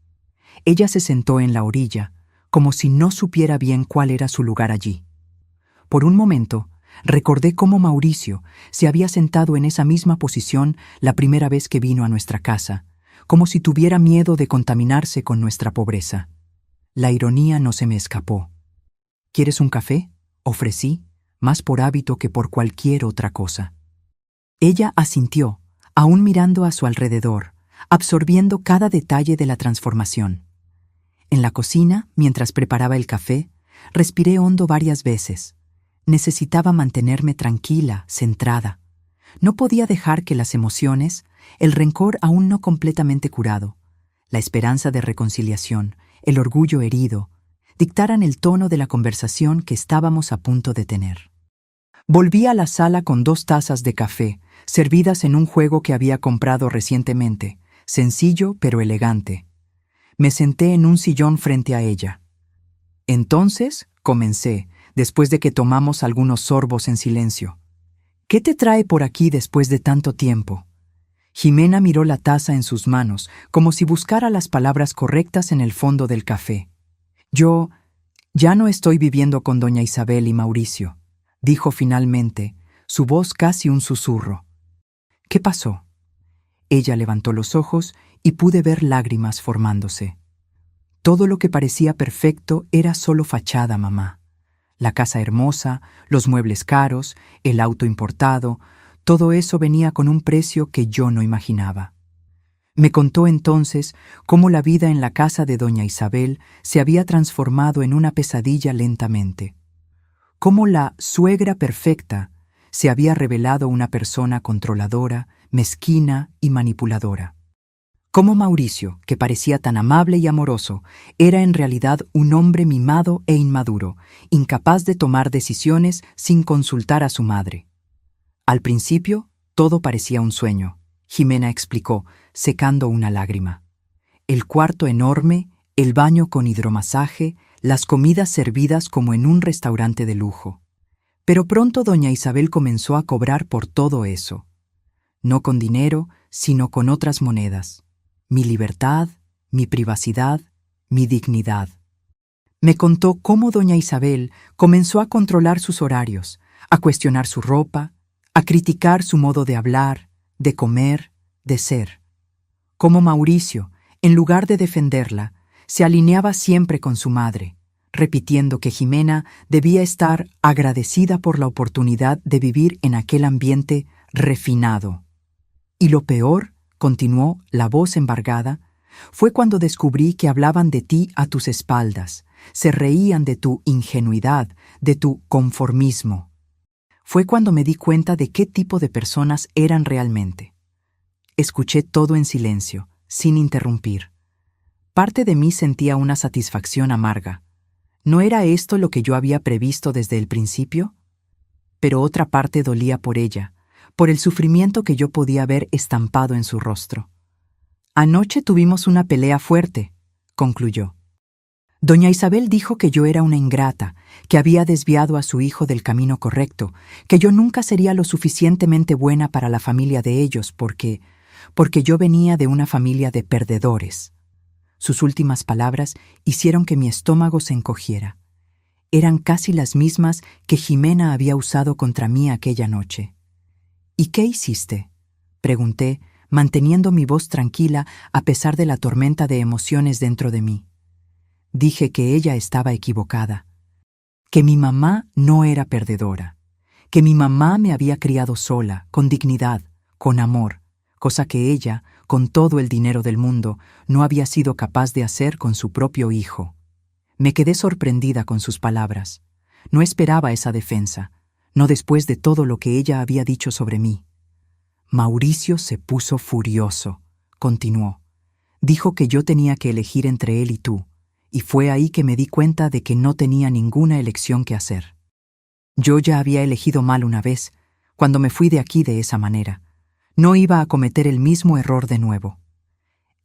Ella se sentó en la orilla, como si no supiera bien cuál era su lugar allí. Por un momento, recordé cómo Mauricio se había sentado en esa misma posición la primera vez que vino a nuestra casa, como si tuviera miedo de contaminarse con nuestra pobreza. La ironía no se me escapó. «¿Quieres un café?», ofrecí, más por hábito que por cualquier otra cosa. Ella asintió, aún mirando a su alrededor, absorbiendo cada detalle de la transformación. En la cocina, mientras preparaba el café, respiré hondo varias veces. Necesitaba mantenerme tranquila, centrada. No podía dejar que las emociones, el rencor aún no completamente curado, la esperanza de reconciliación, el orgullo herido, dictaran el tono de la conversación que estábamos a punto de tener. Volví a la sala con 2 tazas de café, servidas en un juego que había comprado recientemente, sencillo pero elegante. Me senté en un sillón frente a ella. «Entonces», comencé, después de que tomamos algunos sorbos en silencio, «¿qué te trae por aquí después de tanto tiempo?» Jimena miró la taza en sus manos, como si buscara las palabras correctas en el fondo del café. «Yo ya no estoy viviendo con doña Isabel y Mauricio», dijo finalmente, su voz casi un susurro. «¿Qué pasó?» Ella levantó los ojos y pude ver lágrimas formándose. «Todo lo que parecía perfecto era solo fachada, mamá. La casa hermosa, los muebles caros, el auto importado, todo eso venía con un precio que yo no imaginaba». Me contó entonces cómo la vida en la casa de doña Isabel se había transformado en una pesadilla lentamente. Cómo la suegra perfecta se había revelado una persona controladora, mezquina y manipuladora. Cómo Mauricio, que parecía tan amable y amoroso, era en realidad un hombre mimado e inmaduro, incapaz de tomar decisiones sin consultar a su madre. Al principio, todo parecía un sueño, Jimena explicó, secando una lágrima. El cuarto enorme, el baño con hidromasaje, las comidas servidas como en un restaurante de lujo. Pero pronto doña Isabel comenzó a cobrar por todo eso. No con dinero, sino con otras monedas. Mi libertad, mi privacidad, mi dignidad. Me contó cómo doña Isabel comenzó a controlar sus horarios, a cuestionar su ropa, a criticar su modo de hablar, de comer, de ser. Cómo Mauricio, en lugar de defenderla, se alineaba siempre con su madre, repitiendo que Jimena debía estar agradecida por la oportunidad de vivir en aquel ambiente refinado. Y lo peor, continuó la voz embargada, fue cuando descubrí que hablaban de ti a tus espaldas, se reían de tu ingenuidad, de tu conformismo. Fue cuando me di cuenta de qué tipo de personas eran realmente. Escuché todo en silencio, sin interrumpir. Parte de mí sentía una satisfacción amarga. ¿No era esto lo que yo había previsto desde el principio? Pero otra parte dolía por ella, por el sufrimiento que yo podía ver estampado en su rostro. Anoche tuvimos una pelea fuerte, concluyó. Doña Isabel dijo que yo era una ingrata, que había desviado a su hijo del camino correcto, que yo nunca sería lo suficientemente buena para la familia de ellos porque yo venía de una familia de perdedores. Sus últimas palabras hicieron que mi estómago se encogiera. Eran casi las mismas que Jimena había usado contra mí aquella noche. ¿Y qué hiciste?, pregunté, manteniendo mi voz tranquila a pesar de la tormenta de emociones dentro de mí. Dije que ella estaba equivocada, que mi mamá no era perdedora, que mi mamá me había criado sola, con dignidad, con amor, cosa que ella, con todo el dinero del mundo, no había sido capaz de hacer con su propio hijo. Me quedé sorprendida con sus palabras. No esperaba esa defensa, no después de todo lo que ella había dicho sobre mí. Mauricio se puso furioso, continuó. Dijo que yo tenía que elegir entre él y tú, y fue ahí que me di cuenta de que no tenía ninguna elección que hacer. Yo ya había elegido mal una vez, cuando me fui de aquí de esa manera. No iba a cometer el mismo error de nuevo.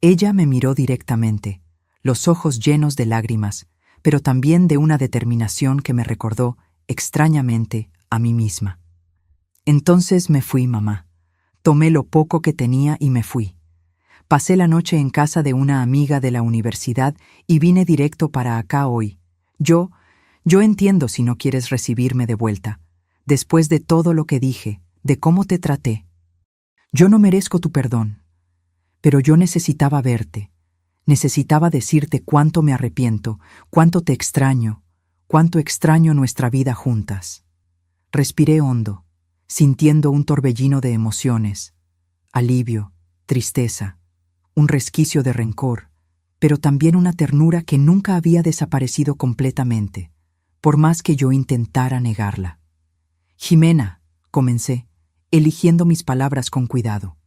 Ella me miró directamente, los ojos llenos de lágrimas, pero también de una determinación que me recordó, extrañamente, a mí misma. Entonces me fui, mamá. Tomé lo poco que tenía y me fui. Pasé la noche en casa de una amiga de la universidad y vine directo para acá hoy. Yo entiendo si no quieres recibirme de vuelta, después de todo lo que dije, de cómo te traté. Yo no merezco tu perdón, pero yo necesitaba verte, necesitaba decirte cuánto me arrepiento, cuánto te extraño, cuánto extraño nuestra vida juntas. Respiré hondo, sintiendo un torbellino de emociones, alivio, tristeza, un resquicio de rencor, pero también una ternura que nunca había desaparecido completamente, por más que yo intentara negarla. Jimena, comencé, eligiendo mis palabras con cuidado.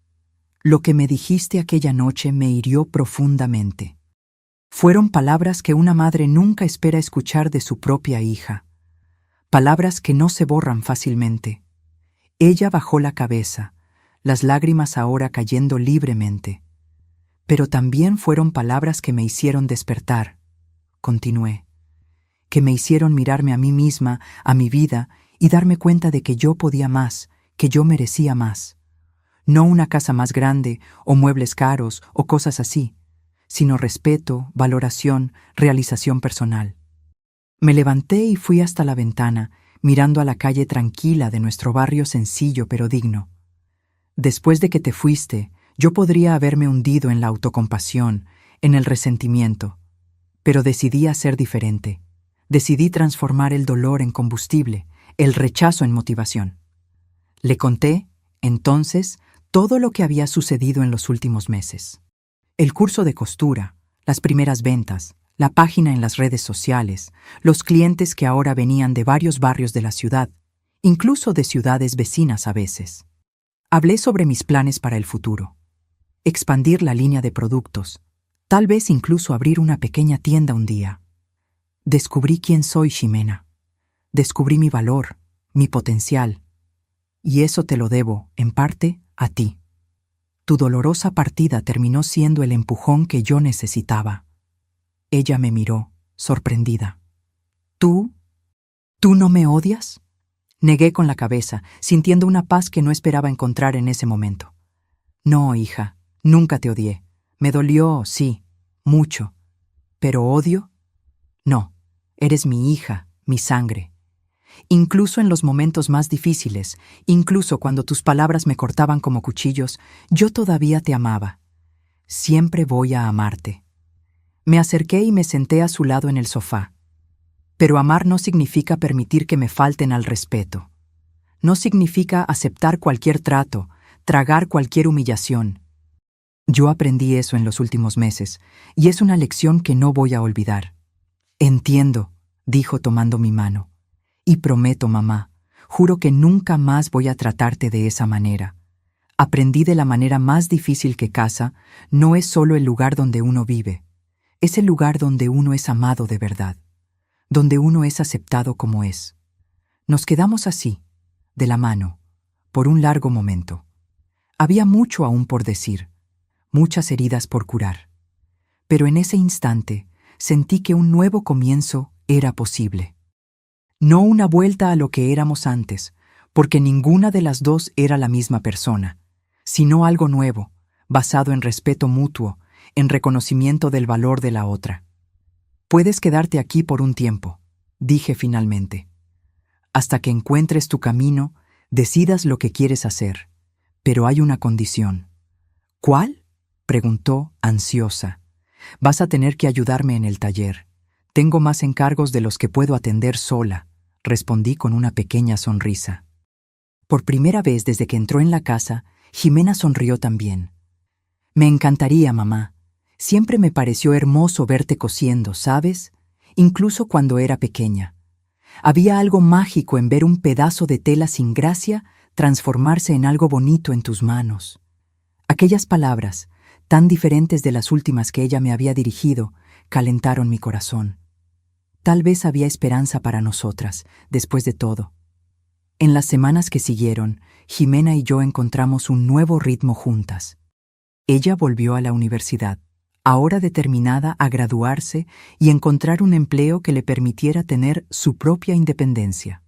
Lo que me dijiste aquella noche me hirió profundamente. Fueron palabras que una madre nunca espera escuchar de su propia hija. Palabras que no se borran fácilmente. Ella bajó la cabeza, las lágrimas ahora cayendo libremente. Pero también fueron palabras que me hicieron despertar, continué, que me hicieron mirarme a mí misma, a mi vida, y darme cuenta de que yo podía más, que yo merecía más. No una casa más grande, o muebles caros, o cosas así, sino respeto, valoración, realización personal. Me levanté y fui hasta la ventana, mirando a la calle tranquila de nuestro barrio sencillo pero digno. Después de que te fuiste, yo podría haberme hundido en la autocompasión, en el resentimiento, pero decidí hacer diferente. Decidí transformar el dolor en combustible, el rechazo en motivación. Le conté, entonces, todo lo que había sucedido en los últimos meses. El curso de costura, las primeras ventas, la página en las redes sociales, los clientes que ahora venían de varios barrios de la ciudad, incluso de ciudades vecinas a veces. Hablé sobre mis planes para el futuro. Expandir la línea de productos, tal vez incluso abrir una pequeña tienda un día. Descubrí quién soy, Ximena. Descubrí mi valor, mi potencial. Y eso te lo debo, en parte, a ti. Tu dolorosa partida terminó siendo el empujón que yo necesitaba. Ella me miró, sorprendida. ¿Tú no me odias?, negué con la cabeza, sintiendo una paz que no esperaba encontrar en ese momento. No, hija, nunca te odié. Me dolió, sí, mucho. ¿Pero odio? No, eres mi hija, mi sangre. Incluso en los momentos más difíciles, incluso cuando tus palabras me cortaban como cuchillos, yo todavía te amaba. Siempre voy a amarte. Me acerqué y me senté a su lado en el sofá. Pero amar no significa permitir que me falten al respeto. No significa aceptar cualquier trato, tragar cualquier humillación. Yo aprendí eso en los últimos meses, y es una lección que no voy a olvidar. Entiendo, dijo tomando mi mano. Y prometo, mamá, juro que nunca más voy a tratarte de esa manera. Aprendí de la manera más difícil que casa, no es solo el lugar donde uno vive, es el lugar donde uno es amado de verdad, donde uno es aceptado como es. Nos quedamos así, de la mano, por un largo momento. Había mucho aún por decir, muchas heridas por curar. Pero en ese instante sentí que un nuevo comienzo era posible. No una vuelta a lo que éramos antes, porque ninguna de las dos era la misma persona, sino algo nuevo, basado en respeto mutuo, en reconocimiento del valor de la otra. Puedes quedarte aquí por un tiempo, dije finalmente. Hasta que encuentres tu camino, decidas lo que quieres hacer. Pero hay una condición. ¿Cuál? Preguntó, ansiosa. Vas a tener que ayudarme en el taller. Tengo más encargos de los que puedo atender sola, respondí con una pequeña sonrisa. Por primera vez desde que entró en la casa, Jimena sonrió también. Me encantaría, mamá. Siempre me pareció hermoso verte cosiendo, ¿sabes? Incluso cuando era pequeña. Había algo mágico en ver un pedazo de tela sin gracia transformarse en algo bonito en tus manos. Aquellas palabras, tan diferentes de las últimas que ella me había dirigido, calentaron mi corazón. Tal vez había esperanza para nosotras, después de todo. En las semanas que siguieron, Jimena y yo encontramos un nuevo ritmo juntas. Ella volvió a la universidad, ahora determinada a graduarse y encontrar un empleo que le permitiera tener su propia independencia.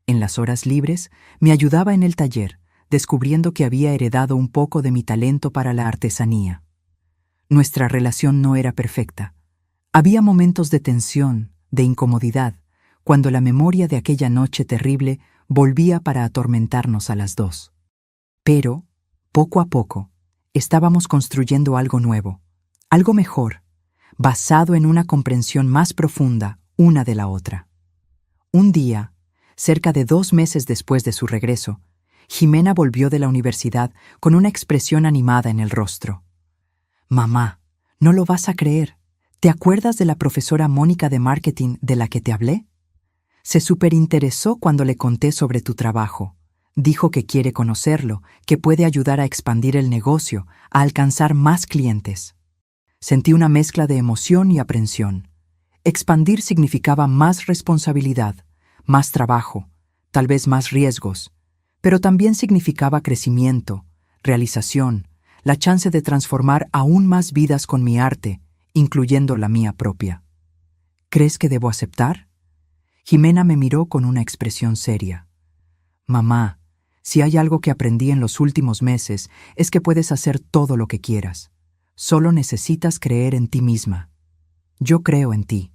En las horas libres, me ayudaba en el taller, descubriendo que había heredado un poco de mi talento para la artesanía. Nuestra relación no era perfecta. Había momentos de tensión, de incomodidad, cuando la memoria de aquella noche terrible volvía para atormentarnos a las dos. Pero, poco a poco, estábamos construyendo algo nuevo, algo mejor, basado en una comprensión más profunda una de la otra. Un día, cerca de 2 meses después de su regreso, Jimena volvió de la universidad con una expresión animada en el rostro. «Mamá, no lo vas a creer. ¿Te acuerdas de la profesora Mónica de marketing de la que te hablé? Se superinteresó cuando le conté sobre tu trabajo. Dijo que quiere conocerlo, que puede ayudar a expandir el negocio, a alcanzar más clientes». Sentí una mezcla de emoción y aprensión. Expandir significaba más responsabilidad, más trabajo, tal vez más riesgos, pero también significaba crecimiento, realización, la chance de transformar aún más vidas con mi arte, incluyendo la mía propia. ¿Crees que debo aceptar? Jimena me miró con una expresión seria. Mamá, si hay algo que aprendí en los últimos meses es que puedes hacer todo lo que quieras. Solo necesitas creer en ti misma. Yo creo en ti.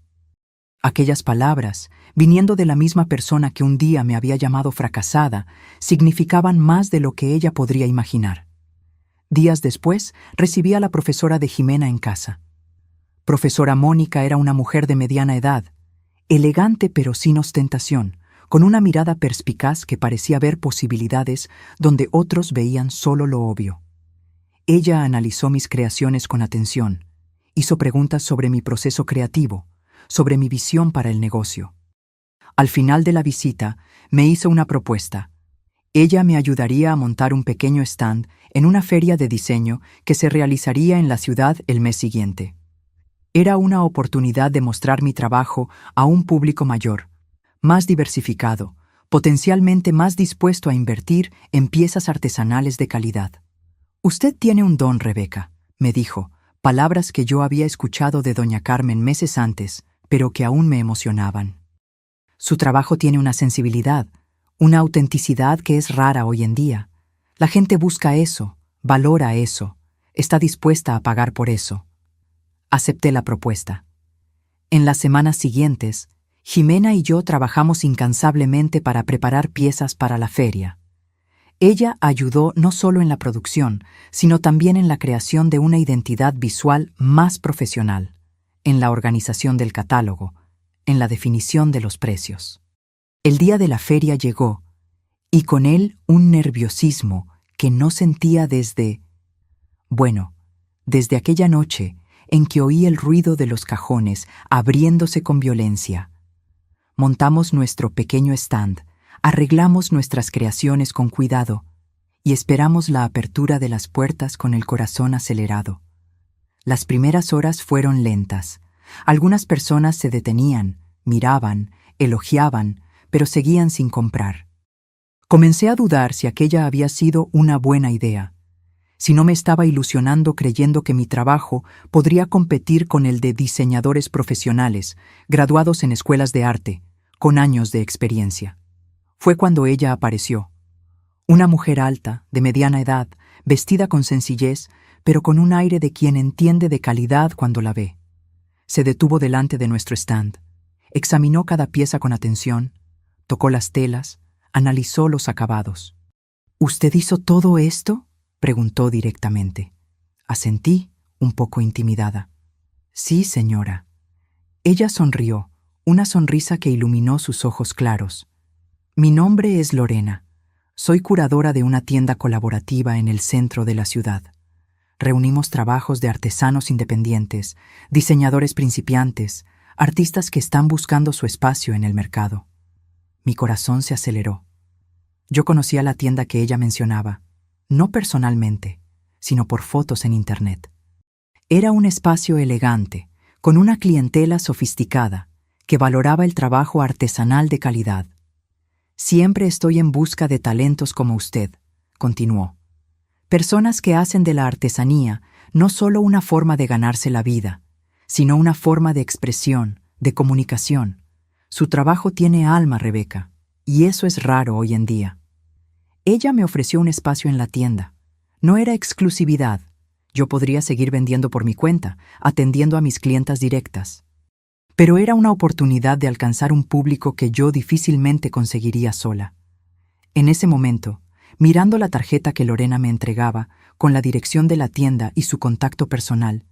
Aquellas palabras, viniendo de la misma persona que un día me había llamado fracasada, significaban más de lo que ella podría imaginar. Días después, recibí a la profesora de Jimena en casa. Profesora Mónica era una mujer de mediana edad, elegante pero sin ostentación, con una mirada perspicaz que parecía ver posibilidades donde otros veían solo lo obvio. Ella analizó mis creaciones con atención, hizo preguntas sobre mi proceso creativo, sobre mi visión para el negocio. Al final de la visita, me hizo una propuesta. Ella me ayudaría a montar un pequeño stand en una feria de diseño que se realizaría en la ciudad el mes siguiente. Era una oportunidad de mostrar mi trabajo a un público mayor, más diversificado, potencialmente más dispuesto a invertir en piezas artesanales de calidad. «Usted tiene un don, Rebeca», me dijo, palabras que yo había escuchado de doña Carmen meses antes, pero que aún me emocionaban. Su trabajo tiene una sensibilidad, una autenticidad que es rara hoy en día. La gente busca eso, valora eso, está dispuesta a pagar por eso. Acepté la propuesta. En las semanas siguientes, Jimena y yo trabajamos incansablemente para preparar piezas para la feria. Ella ayudó no solo en la producción, sino también en la creación de una identidad visual más profesional, en la organización del catálogo, en la definición de los precios. El día de la feria llegó, y con él un nerviosismo que no sentía desde aquella noche en que oí el ruido de los cajones abriéndose con violencia. Montamos nuestro pequeño stand, arreglamos nuestras creaciones con cuidado y esperamos la apertura de las puertas con el corazón acelerado. Las primeras horas fueron lentas. Algunas personas se detenían, miraban, elogiaban, pero seguían sin comprar. Comencé a dudar si aquella había sido una buena idea. si no me estaba ilusionando creyendo que mi trabajo podría competir con el de diseñadores profesionales, graduados en escuelas de arte, con años de experiencia. Fue cuando ella apareció. Una mujer alta, de mediana edad, vestida con sencillez, pero con un aire de quien entiende de calidad cuando la ve. Se detuvo delante de nuestro stand, examinó cada pieza con atención, tocó las telas, analizó los acabados. ¿Usted hizo todo esto?, preguntó directamente. Asentí, un poco intimidada. Sí, señora. Ella sonrió, una sonrisa que iluminó sus ojos claros. Mi nombre es Lorena. Soy curadora de una tienda colaborativa en el centro de la ciudad. Reunimos trabajos de artesanos independientes, diseñadores principiantes, artistas que están buscando su espacio en el mercado. Mi corazón se aceleró. Yo conocía la tienda que ella mencionaba, no personalmente, sino por fotos en Internet. Era un espacio elegante, con una clientela sofisticada, que valoraba el trabajo artesanal de calidad. Siempre estoy en busca de talentos como usted, continuó. Personas que hacen de la artesanía no solo una forma de ganarse la vida, sino una forma de expresión, de comunicación. Su trabajo tiene alma, Rebeca, y eso es raro hoy en día. Ella me ofreció un espacio en la tienda. No era exclusividad. Yo podría seguir vendiendo por mi cuenta, atendiendo a mis clientas directas. Pero era una oportunidad de alcanzar un público que yo difícilmente conseguiría sola. En ese momento, mirando la tarjeta que Lorena me entregaba, con la dirección de la tienda y su contacto personal,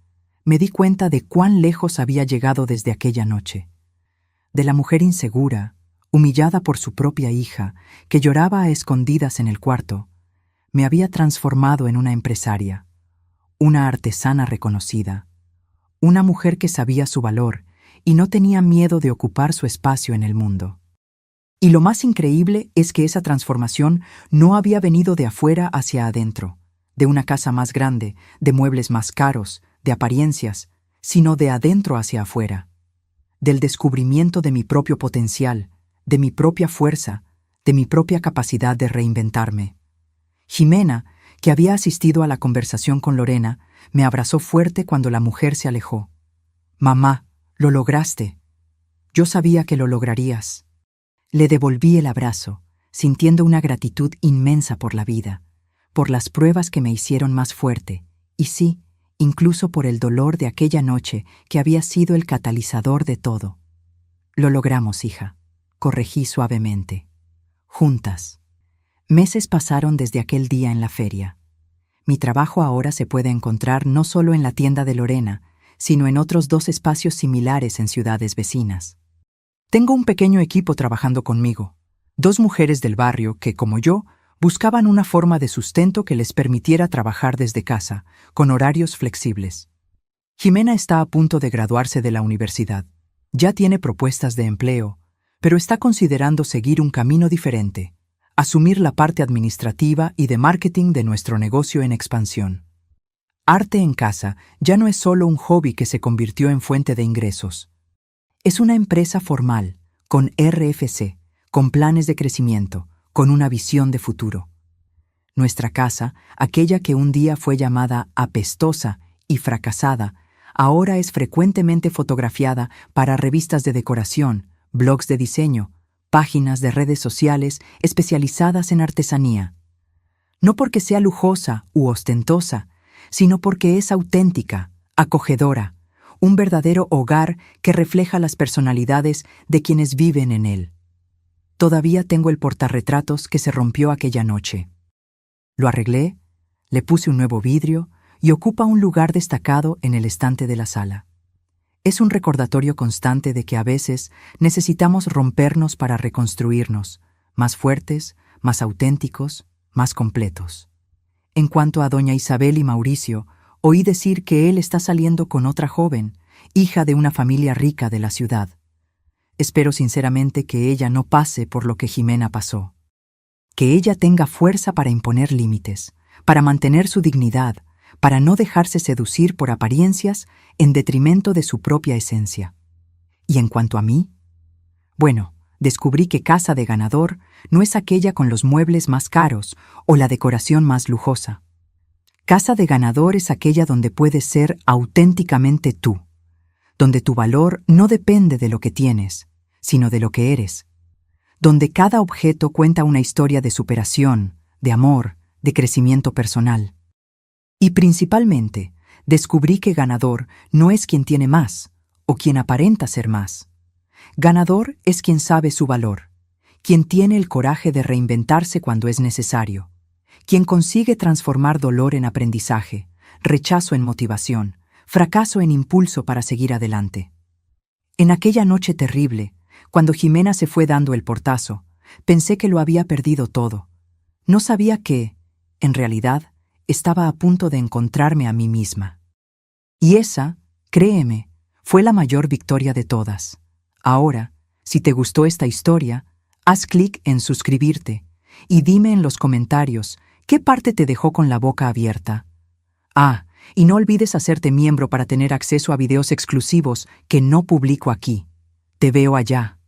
me di cuenta de cuán lejos había llegado desde aquella noche. De la mujer insegura, humillada por su propia hija, que lloraba a escondidas en el cuarto, me había transformado en una empresaria, una artesana reconocida, una mujer que sabía su valor y no tenía miedo de ocupar su espacio en el mundo. Y lo más increíble es que esa transformación no había venido de afuera hacia adentro, de una casa más grande, de muebles más caros, de apariencias, sino de adentro hacia afuera, del descubrimiento de mi propio potencial, de mi propia fuerza, de mi propia capacidad de reinventarme. Jimena, que había asistido a la conversación con Lorena, me abrazó fuerte cuando la mujer se alejó. «Mamá, lo lograste. Yo sabía que lo lograrías». Le devolví el abrazo, sintiendo una gratitud inmensa por la vida, por las pruebas que me hicieron más fuerte, y sí, incluso por el dolor de aquella noche que había sido el catalizador de todo. «Lo logramos, hija», corregí suavemente. «Juntas». Meses pasaron desde aquel día en la feria. Mi trabajo ahora se puede encontrar no solo en la tienda de Lorena, sino en otros 2 espacios similares en ciudades vecinas. Tengo un pequeño equipo trabajando conmigo, 2 mujeres del barrio que, como yo, buscaban una forma de sustento que les permitiera trabajar desde casa, con horarios flexibles. Jimena está a punto de graduarse de la universidad. Ya tiene propuestas de empleo, pero está considerando seguir un camino diferente, asumir la parte administrativa y de marketing de nuestro negocio en expansión. Arte en casa ya no es solo un hobby que se convirtió en fuente de ingresos. Es una empresa formal, con RFC, con planes de crecimiento, con una visión de futuro. Nuestra casa, aquella que un día fue llamada apestosa y fracasada, ahora es frecuentemente fotografiada para revistas de decoración, blogs de diseño, páginas de redes sociales especializadas en artesanía. No porque sea lujosa u ostentosa, sino porque es auténtica, acogedora, un verdadero hogar que refleja las personalidades de quienes viven en él. Todavía tengo el portarretratos que se rompió aquella noche. Lo arreglé, le puse un nuevo vidrio y ocupa un lugar destacado en el estante de la sala. Es un recordatorio constante de que a veces necesitamos rompernos para reconstruirnos, más fuertes, más auténticos, más completos. En cuanto a doña Isabel y Mauricio, oí decir que él está saliendo con otra joven, hija de una familia rica de la ciudad. Espero sinceramente que ella no pase por lo que Jimena pasó. Que ella tenga fuerza para imponer límites, para mantener su dignidad, para no dejarse seducir por apariencias en detrimento de su propia esencia. Y en cuanto a mí, bueno, descubrí que casa de ganador no es aquella con los muebles más caros o la decoración más lujosa. Casa de ganador es aquella donde puedes ser auténticamente tú, donde tu valor no depende de lo que tienes, sino de lo que eres, donde cada objeto cuenta una historia de superación, de amor, de crecimiento personal. Y principalmente, descubrí que ganador no es quien tiene más, o quien aparenta ser más. Ganador es quien sabe su valor, quien tiene el coraje de reinventarse cuando es necesario, quien consigue transformar dolor en aprendizaje, rechazo en motivación, fracaso en impulso para seguir adelante. En aquella noche terrible, cuando Jimena se fue dando el portazo, pensé que lo había perdido todo. No sabía que, en realidad, estaba a punto de encontrarme a mí misma. Y esa, créeme, fue la mayor victoria de todas. Ahora, si te gustó esta historia, haz clic en suscribirte y dime en los comentarios qué parte te dejó con la boca abierta. Ah, y no olvides hacerte miembro para tener acceso a videos exclusivos que no publico aquí. Te veo allá.